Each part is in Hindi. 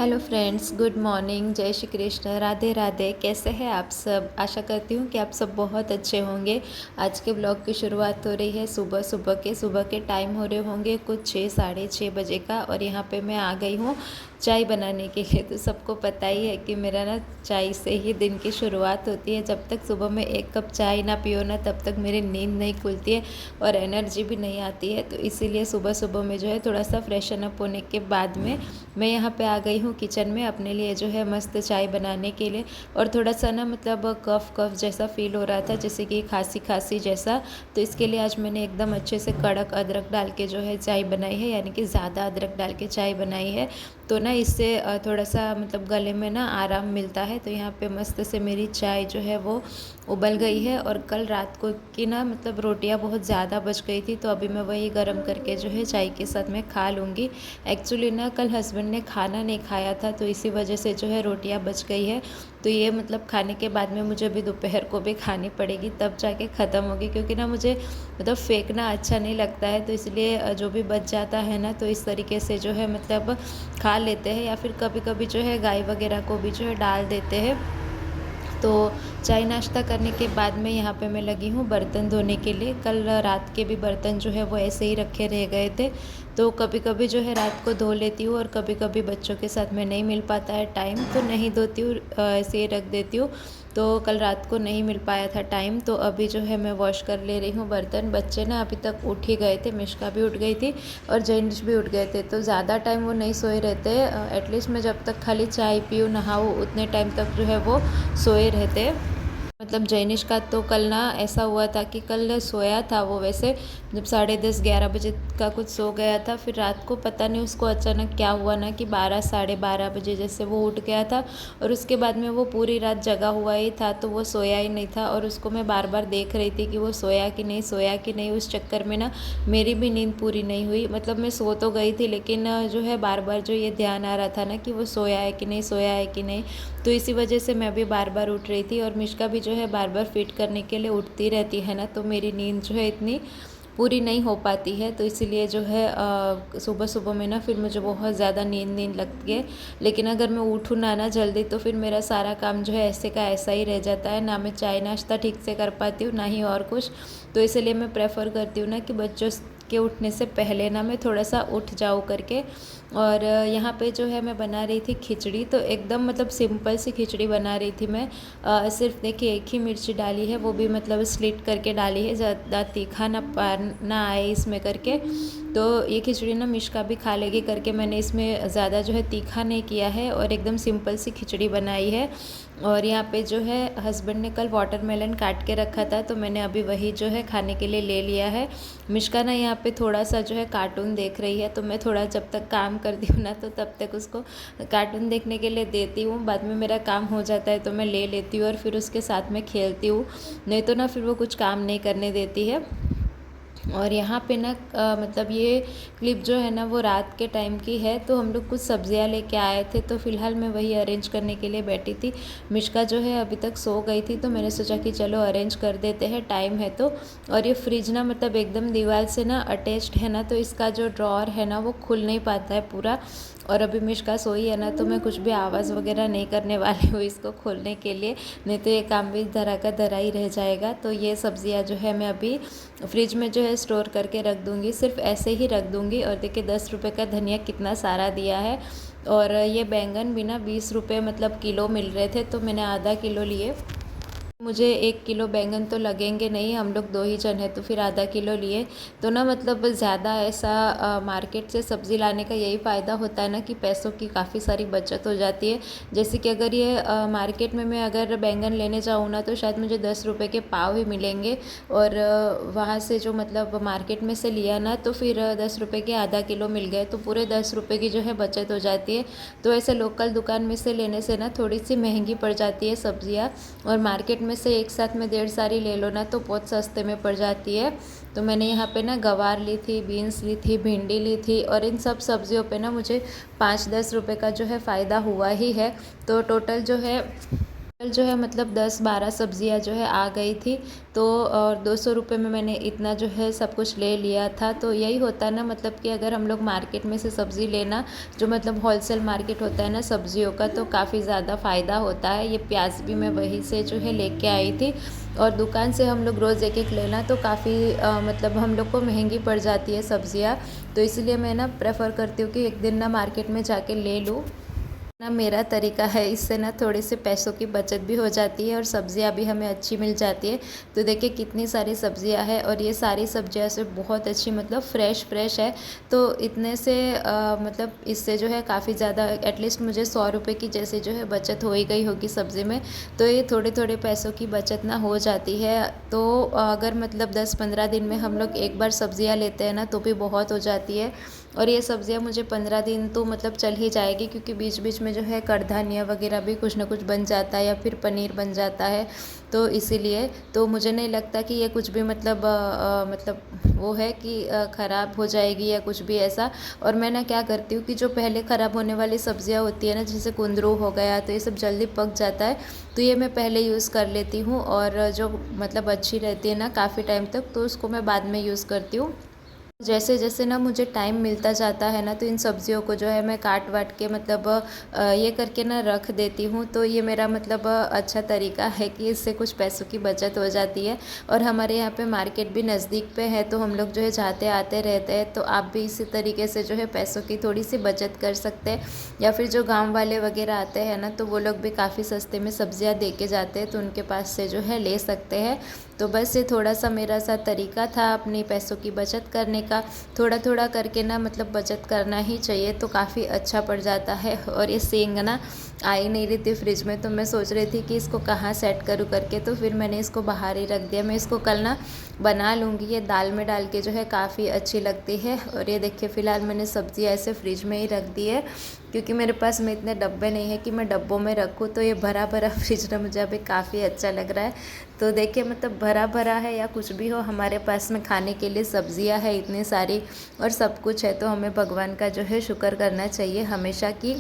हेलो फ्रेंड्स, गुड मॉर्निंग, जय श्री कृष्ण, राधे राधे। कैसे हैं आप सब? आशा करती हूँ कि आप सब बहुत अच्छे होंगे। आज के ब्लॉग की शुरुआत हो रही है सुबह के टाइम हो रहे होंगे कुछ 6 साढ़े 6 बजे का। और यहाँ पे मैं आ गई हूँ चाय बनाने के लिए। तो सबको पता ही है कि मेरा ना चाय से ही दिन की शुरुआत होती है। जब तक सुबह में एक कप चाय ना पियो ना, तब तक मेरी नींद नहीं खुलती है और एनर्जी भी नहीं आती है। तो इसीलिए सुबह सुबह में जो है थोड़ा सा फ्रेशन अप होने के बाद में मैं यहाँ पे आ गई हूँ किचन में अपने लिए जो है मस्त चाय बनाने के लिए। और थोड़ा सा ना मतलब कफ कफ जैसा फील हो रहा था, जैसे कि खांसी खांसी जैसा। तो इसके लिए आज मैंने एकदम अच्छे से कड़क अदरक डाल के जो है चाय बनाई है, यानी कि ज़्यादा अदरक डाल के चाय बनाई है। तो ना इससे थोड़ा सा मतलब गले में ना आराम मिलता है। तो यहाँ पे मस्त से मेरी चाय जो है वो उबल गई है। और कल रात को की ना मतलब रोटियाँ बहुत ज़्यादा बच गई थी, तो अभी मैं वही गर्म करके जो है चाय के साथ में खा लूँगी। एक्चुअली ना कल हस्बैंड ने खाना नहीं खाया था, तो इसी वजह से जो है रोटियाँ बच गई है। तो ये मतलब खाने के बाद में मुझे अभी दोपहर को भी खानी पड़ेगी, तब जाके ख़त्म होगी। क्योंकि ना मुझे मतलब फेंकना अच्छा नहीं लगता है, तो इसलिए जो भी बच जाता है ना, तो इस तरीके से जो है मतलब खा लेते हैं। या फिर कभी कभी जो है गाय वगैरह को भी जो है डाल देते हैं। तो चाय नाश्ता करने के बाद में यहाँ पे मैं लगी हूँ बर्तन धोने के लिए। कल रात के भी बर्तन जो है वो ऐसे ही रखे रह गए थे। तो कभी कभी जो है रात को धो लेती हूँ, और कभी कभी बच्चों के साथ में नहीं मिल पाता है टाइम, तो नहीं धोती हूँ, ऐसे ही रख देती हूँ। तो कल रात को नहीं मिल पाया था टाइम, तो अभी जो है मैं वॉश कर ले रही हूँ बर्तन। बच्चे ना अभी तक उठ ही गए थे, मिश्का भी उठ गई थी और जैनिश भी उठ गए थे। तो ज़्यादा टाइम वो नहीं सोए रहते। एटलीस्ट मैं जब तक खाली चाय पीऊँ नहाऊँ उतने टाइम तक जो है वो सोए रहते। मतलब जैनिश का तो कल ना ऐसा हुआ था कि कल सोया था वो, वैसे जब 10:30 11 बजे का कुछ सो गया था। फिर रात को पता नहीं उसको अचानक क्या हुआ ना कि 12 साढ़े 12 बजे जैसे वो उठ गया था। और उसके बाद में वो पूरी रात जगा हुआ ही था, तो वो सोया ही नहीं था। और उसको मैं बार बार देख रही थी कि वो सोया कि नहीं, सोया कि नहीं। उस चक्कर में ना मेरी भी नींद पूरी नहीं हुई। मतलब मैं सो तो गई थी, लेकिन जो है बार बार जो ये ध्यान आ रहा था ना कि वो सोया है कि नहीं, सोया है कि नहीं। तो इसी वजह से मैं भी बार बार उठ रही थी। और मिश्का भी जो है बार बार फिट करने के लिए उठती रहती है ना, तो मेरी नींद जो है इतनी पूरी नहीं हो पाती है। तो इसीलिए जो है सुबह सुबह में ना फिर मुझे बहुत ज़्यादा नींद नींद लगती है। लेकिन अगर मैं उठूँ ना जल्दी, तो फिर मेरा सारा काम जो है ऐसे का ऐसा ही रह जाता है। ना मैं चाय नाश्ता ठीक से कर पाती हूँ, ना ही और कुछ। तो इसलिए मैं प्रेफर करती हूँ ना कि बच्चों के उठने से पहले ना मैं थोड़ा सा उठ जाऊँ करके। और यहाँ पे जो है मैं बना रही थी खिचड़ी। तो एकदम मतलब सिंपल सी खिचड़ी बना रही थी मैं। सिर्फ देखिए एक ही मिर्ची डाली है, वो भी मतलब स्लिट करके डाली है, ज़्यादा तीखा ना आए इसमें करके। तो ये खिचड़ी ना मिश्का भी खा लेगी करके मैंने इसमें ज़्यादा जो है तीखा नहीं किया है, और एकदम सिंपल सी खिचड़ी बनाई है। और यहाँ पे जो है हस्बैंड ने कल वाटरमेलन काट के रखा था, तो मैंने अभी वही जो है खाने के लिए ले लिया है। मिश्का ना यहाँ पे थोड़ा सा जो है कार्टून देख रही है, तो मैं थोड़ा जब तक काम करती हूँ ना, तो तब तक उसको कार्टून देखने के लिए देती हूँ। बाद में मेरा काम हो जाता है तो मैं ले लेती हूँ और फिर उसके साथ में खेलती हूँ। नहीं तो ना फिर वो कुछ काम नहीं करने देती है। और यहाँ पे ना मतलब ये क्लिप जो है ना वो रात के टाइम की है। तो हम लोग कुछ सब्जियाँ लेके आए थे, तो फ़िलहाल मैं वही अरेंज करने के लिए बैठी थी। मिश्का जो है अभी तक सो गई थी, तो मैंने सोचा कि चलो अरेंज कर देते हैं, टाइम है तो। और ये फ्रिज ना मतलब एकदम दीवार से ना अटैच्ड है ना, तो इसका जो ड्रॉर है ना वो खुल नहीं पाता है पूरा। और अभी मिश्का सोई है ना, तो मैं कुछ भी आवाज़ वगैरह नहीं करने वाली हूँ इसको खोलने के लिए, नहीं तो ये काम भी धरा का धरा ही रह जाएगा। तो ये सब्ज़ियाँ जो है मैं अभी फ्रिज में जो है स्टोर करके रख दूँगी, सिर्फ ऐसे ही रख दूँगी। और देखिए 10 रुपये का धनिया कितना सारा दिया है। और ये बैंगन भी ना 20 रुपये मतलब किलो मिल रहे थे, तो मैंने आधा किलो लिए। मुझे 1 किलो बैंगन तो लगेंगे नहीं, हम लोग 2 ही जन हैं, तो फिर आधा किलो लिए। तो ना मतलब ज़्यादा ऐसा मार्केट से सब्ज़ी लाने का यही फ़ायदा होता है ना कि पैसों की काफ़ी सारी बचत हो जाती है। जैसे कि अगर ये मार्केट में मैं अगर बैंगन लेने जाऊँ ना, तो शायद मुझे 10 रुपये के पाव ही मिलेंगे। और वहाँ से जो मतलब मार्केट में से लिया ना, तो फिर 10 रुपये के आधा किलो मिल गए, तो पूरे 10 रुपये की जो है बचत हो जाती है। तो ऐसे लोकल दुकान में से लेने से ना थोड़ी सी महंगी पड़ जाती है सब्ज़ियाँ। और मार्केट में से एक साथ में 1.5 सारी ले लो ना, तो बहुत सस्ते में पड़ जाती है। तो मैंने यहाँ पे ना गवार ली थी, बीन्स ली थी, भिंडी ली थी, और इन सब सब्जियों पे ना मुझे 5-10 रुपये का जो है फ़ायदा हुआ ही है। तो टोटल जो है कल जो है मतलब 10-12 सब्जियां जो है आ गई थी। तो और 200 रुपये में मैंने इतना जो है सब कुछ ले लिया था। तो यही होता है ना, मतलब कि अगर हम लोग मार्केट में से सब्ज़ी लेना, जो मतलब होलसेल मार्केट होता है ना सब्जियों का, तो काफ़ी ज़्यादा फ़ायदा होता है। ये प्याज भी मैं वहीं से जो है लेके आई थी। और दुकान से हम लोग रोज़ एक एक लेना तो काफ़ी मतलब हम लोग को महंगी पड़ जाती है सब्जियाँ। तो इसलिए मैं ना प्रेफर करती हूँ कि एक दिन ना मार्केट में जाके ले लूँ ना। मेरा तरीका है, इससे ना थोड़ी सी पैसों की बचत भी हो जाती है और सब्जियां भी हमें अच्छी मिल जाती है। तो देखिए कितनी सारी सब्जियां हैं और ये सारी सब्जियां से बहुत अच्छी, मतलब फ्रेश फ्रेश है। तो इतने से मतलब इससे जो है काफ़ी ज़्यादा, एटलीस्ट मुझे 100 रुपये की जैसे जो है बचत हो ही गई होगी सब्ज़ी में। तो ये थोड़े थोड़े पैसों की बचत ना हो जाती है। तो अगर मतलब 10-15 दिन में हम लोग एक बार सब्जियां लेते हैं ना तो भी बहुत हो जाती है। और ये सब्जियां मुझे 15 दिन तो मतलब चल ही जाएगी, क्योंकि बीच बीच में जो है कड़धानियाँ वगैरह भी कुछ ना कुछ बन जाता है या फिर पनीर बन जाता है। तो इसीलिए तो मुझे नहीं लगता कि ये कुछ भी मतलब मतलब वो है कि ख़राब हो जाएगी या कुछ भी ऐसा। और मैं ना क्या करती हूँ कि जो पहले ख़राब होने वाली सब्जियाँ होती है ना, जैसे कुंदरू हो गया, तो ये सब जल्दी पक जाता है। तो ये मैं पहले यूज़ कर लेती हूँ, और जो मतलब अच्छी रहती है ना काफ़ी टाइम तक, तो उसको मैं बाद में यूज़ करती हूँ। जैसे जैसे ना मुझे टाइम मिलता जाता है ना, तो इन सब्जियों को जो है मैं काट वाट के मतलब ये करके ना रख देती हूँ। तो ये मेरा मतलब अच्छा तरीका है कि इससे कुछ पैसों की बचत हो जाती है। और हमारे यहाँ पे मार्केट भी नज़दीक पे है, तो हम लोग जो है जाते आते रहते हैं। तो आप भी इसी तरीके से जो है पैसों की थोड़ी सी बचत कर सकते हैं। या फिर जो गाँव वाले वगैरह आते हैं ना, तो वो लोग भी काफ़ी सस्ते में सब्जियाँ दे के जाते हैं, तो उनके पास से जो है ले सकते हैं। तो बस ये थोड़ा सा मेरा सा तरीका था अपने पैसों की बचत करने का। थोड़ा थोड़ा करके ना मतलब बचत करना ही चाहिए, तो काफ़ी अच्छा पड़ जाता है। और ये सेंग ना आ ही नहीं रही थी फ्रिज में, तो मैं सोच रही थी कि इसको कहाँ सेट करूँ करके, तो फिर मैंने इसको बाहर ही रख दिया। मैं इसको कल ना बना लूँगी, ये दाल में डाल के जो है काफ़ी अच्छी लगती है। और ये देखिए फ़िलहाल मैंने सब्ज़ी ऐसे फ्रिज में ही रख दी है, क्योंकि मेरे पास में इतने डब्बे नहीं है कि मैं डब्बों में रखूँ। तो ये भरा भरा फ्रिज ना मुझे अभी काफ़ी अच्छा लग रहा है। तो देखिए मतलब भरा भरा है या कुछ भी हो, हमारे पास में खाने के लिए सब्जियां है इतनी सारी और सब कुछ है। तो हमें भगवान का जो है शुक्र करना चाहिए हमेशा कि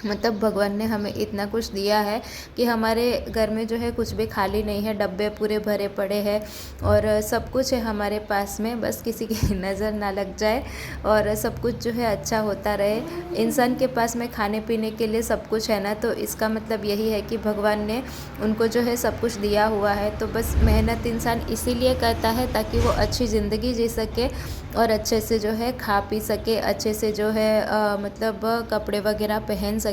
मतलब भगवान ने हमें इतना कुछ दिया है कि हमारे घर में जो है कुछ भी खाली नहीं है, डब्बे पूरे भरे पड़े हैं और सब कुछ है हमारे पास में। बस किसी की नज़र ना लग जाए और सब कुछ जो है अच्छा होता रहे। इंसान के पास में खाने पीने के लिए सब कुछ है ना, तो इसका मतलब यही है कि भगवान ने उनको जो है सब कुछ दिया हुआ है। तो बस मेहनत इंसान इसीलिए करता है ताकि वो अच्छी ज़िंदगी जी सके और अच्छे से जो है खा पी सके, अच्छे से जो है मतलब कपड़े वगैरह पहन सके।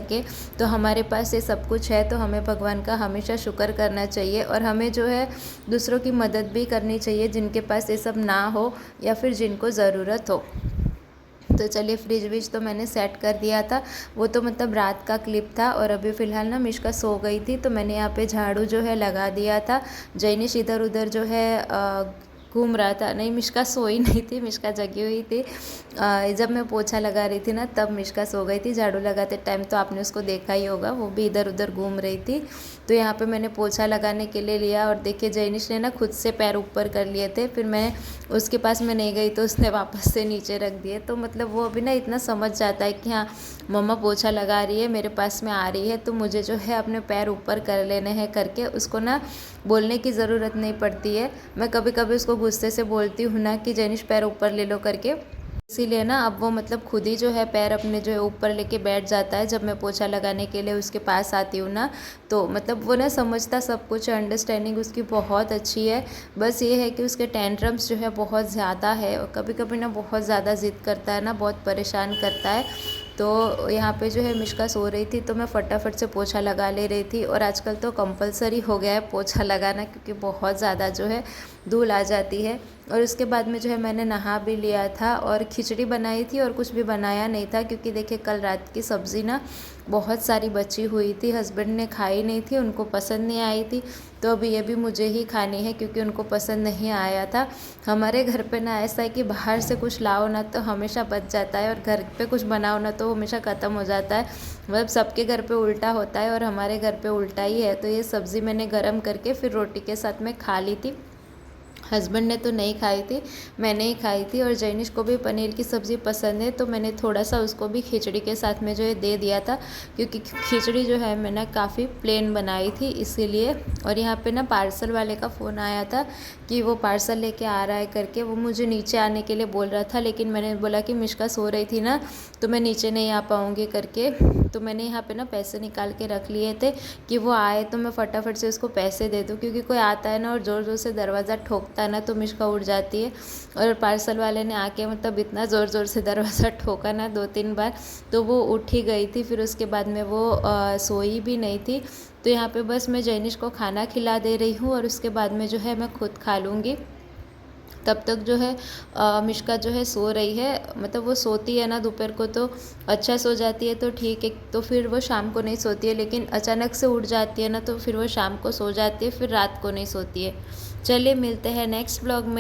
तो हमारे पास ये सब कुछ है, तो हमें भगवान का हमेशा शुक्र करना चाहिए और हमें जो है दूसरों की मदद भी करनी चाहिए जिनके पास ये सब ना हो या फिर जिनको ज़रूरत हो। तो चलिए फ्रिज विज तो मैंने सेट कर दिया था, वो तो मतलब रात का क्लिप था। और अभी फ़िलहाल ना मिष्का सो गई थी, तो मैंने यहाँ पे झाड़ू जो है लगा दिया था। जैनिश इधर उधर जो है घूम रहा था। नहीं, मिष्का सोई नहीं थी, मिष्का जगी हुई थी। जब मैं पोछा लगा रही थी ना तब मिष्का सो गई थी। झाड़ू लगाते टाइम तो आपने उसको देखा ही होगा, वो भी इधर उधर घूम रही थी। तो यहाँ पे मैंने पोछा लगाने के लिए लिया और देखिए जैनिश ने ना खुद से पैर ऊपर कर लिए थे। फिर मैं उसके पास में नहीं गई तो उसने वापस से नीचे रख दिए। तो मतलब वो अभी ना इतना समझ जाता है कि हाँ मम्मा पोछा लगा रही है, मेरे पास में आ रही है, तो मुझे जो है अपने पैर ऊपर कर लेने हैं करके उसको ना बोलने की ज़रूरत नहीं पड़ती है। मैं कभी कभी उसको गुस्से से बोलती हूँ ना कि जैनिश पैर ऊपर ले लो करके, इसीलिए ना अब वो मतलब खुद ही जो है पैर अपने जो है ऊपर लेके बैठ जाता है जब मैं पोछा लगाने के लिए उसके पास आती हूँ ना। तो मतलब वो ना समझता सब कुछ, अंडरस्टैंडिंग उसकी बहुत अच्छी है। बस ये है कि उसके टेंट्रम्स जो है बहुत ज़्यादा है और कभी कभी ना बहुत ज़्यादा ज़िद करता है ना, बहुत परेशान करता है। तो यहाँ पे जो है मिष्का सो रही थी तो मैं फटाफट से पोछा लगा ले रही थी। और आजकल तो कंपलसरी हो गया है पोछा लगाना, क्योंकि बहुत ज़्यादा जो है धूल आ जाती है। और उसके बाद में जो है मैंने नहा भी लिया था और खिचड़ी बनाई थी और कुछ भी बनाया नहीं था, क्योंकि देखिए कल रात की सब्ज़ी ना बहुत सारी बची हुई थी, हस्बैंड ने खाई नहीं थी, उनको पसंद नहीं आई थी। तो अभी ये भी मुझे ही खानी है क्योंकि उनको पसंद नहीं आया था। हमारे घर पे ना ऐसा है कि बाहर से कुछ लाओ ना तो हमेशा बच जाता है और घर पे कुछ बनाओ ना तो हमेशा ख़त्म हो जाता है। मतलब सबके घर पे उल्टा होता है और हमारे घर पे उल्टा ही है। तो ये सब्ज़ी मैंने गरम करके फिर रोटी के साथ में खा ली थी। हस्बैंड ने तो नहीं खाई थी, मैंने ही खाई थी। और जैनिश को भी पनीर की सब्ज़ी पसंद है, तो मैंने थोड़ा सा उसको भी खिचड़ी के साथ में जो है दे दिया था, क्योंकि खिचड़ी जो है मैंने काफ़ी प्लेन बनाई थी इसीलिए। और यहाँ पे ना पार्सल वाले का फ़ोन आया था कि वो पार्सल लेके आ रहा है करके। वो मुझे नीचे आने के लिए बोल रहा था, लेकिन मैंने बोला कि मिष्का सो रही थी ना, तो मैं नीचे नहीं आ पाऊँगी करके। तो मैंने यहाँ पे ना पैसे निकाल के रख लिए थे कि वो आए तो मैं फटाफट से उसको पैसे दे दूँ, क्योंकि कोई आता है ना और ज़ोर ज़ोर से दरवाज़ा ठोकता है ना, तो मिष्का उठ जाती है। और पार्सल वाले ने आके मतलब इतना ज़ोर ज़ोर से दरवाज़ा ठोका ना 2-3 बार, तो वो उठ ही गई थी। फिर उसके बाद में वो सोई भी नहीं थी। तो यहाँ पे बस मैं जैनिश को खाना खिला दे रही हूँ, और उसके बाद में जो है मैं खुद खा लूँगी। तब तक जो है मिष्का जो है सो रही है। मतलब वो सोती है ना दोपहर को तो अच्छा सो जाती है, तो ठीक है, तो फिर वो शाम को नहीं सोती है। लेकिन अचानक से उठ जाती है ना, तो फिर वो शाम को सो जाती है, फिर रात को नहीं सोती है। चलिए मिलते हैं नेक्स्ट ब्लॉग में।